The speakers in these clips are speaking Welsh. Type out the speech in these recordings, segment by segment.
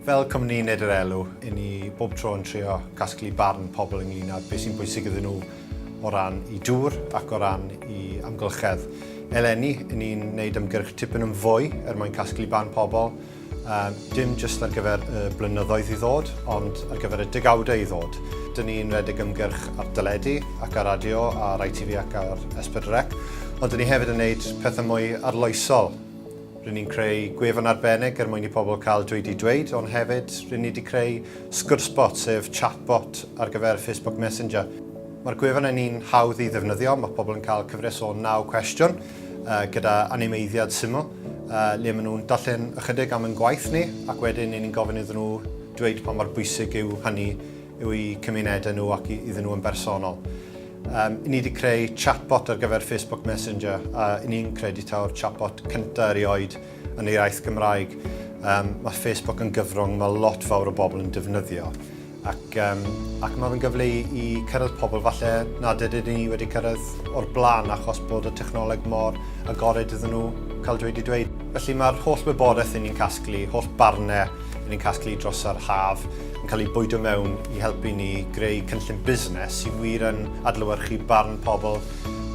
Fel cwmni Nid yr Elw, i ni bob tro yn trio casglu barn pobl ynglyn â beth sy'n bwysig iddyn nhw o ran i dŵr ac o ran i amgylchedd. Eleni, i ni'n gwneud ymgyrch tipyn yn fwy mwyn casglu barn pobl, dim jyst ar gyfer y blynyddoedd i ddod, ond ar gyfer y degawdau i ddod. Dyn ni'n rhedeg ymgyrch ar deledu ac ar radio, ar ITV ac ar S4C, ond dyn ni hefyd yn gwneud pethau mwy arloesol. Rydyn ni'n creu gwefan arbennig mwyn i pobl cael dweud i dweud, ond hefyd rydyn ni wedi creu sgwrsbot, sef chatbot ar gyfer Facebook Messenger. Mae'r gwefan yn un hawdd i ddefnyddio, mae pobl yn cael cyfres o 9 cwestiwn gyda animeiddiad syml, le maen nhw'n darllen ychydig am yn gwaith ni, ac wedyn ni'n gofyn iddyn nhw dweud pa mor bwysig yw hynny yw i cymunedau nhw ac iddyn nhw yn bersonol. I ni wedi creu chatbot ar gyfer Facebook Messenger a ni'n credu taw'r chatbot cyntaf erioed yn ei iaith Gymraeg. Mae Facebook yn gyfrwng, mae lot fawr o bobl yn defnyddio ac mae fe'n gyfle i cyrraedd pobl falle nad ydyn ni wedi cyrraedd o'r blaen achos bod y technoleg mor agored iddyn nhw cael dweud i dweud. Felly mae'r holl wybodaeth ni'n casglu, holl barnau ni'n casglu dros yr haf yn cael ei bwydo mewn i helpu ni greu cynllun busnes sy'n wir yn adlewyrchu barn pobl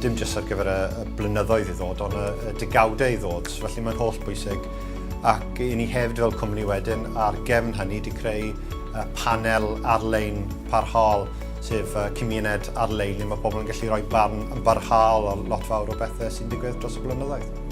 dim jyst ar gyfer y blynyddoedd i ddod, ond y degawdau i ddod. Felly mae'n holl bwysig. Ac i ni hefyd fel cwmni wedyn ar gefn hynny wedi creu panel ar-lein parhaol, sef cymuned ar-lein, le mae pobl yn gallu rhoi barn yn barhaol o lot fawr o bethau sy'n digwydd dros y blynyddoedd.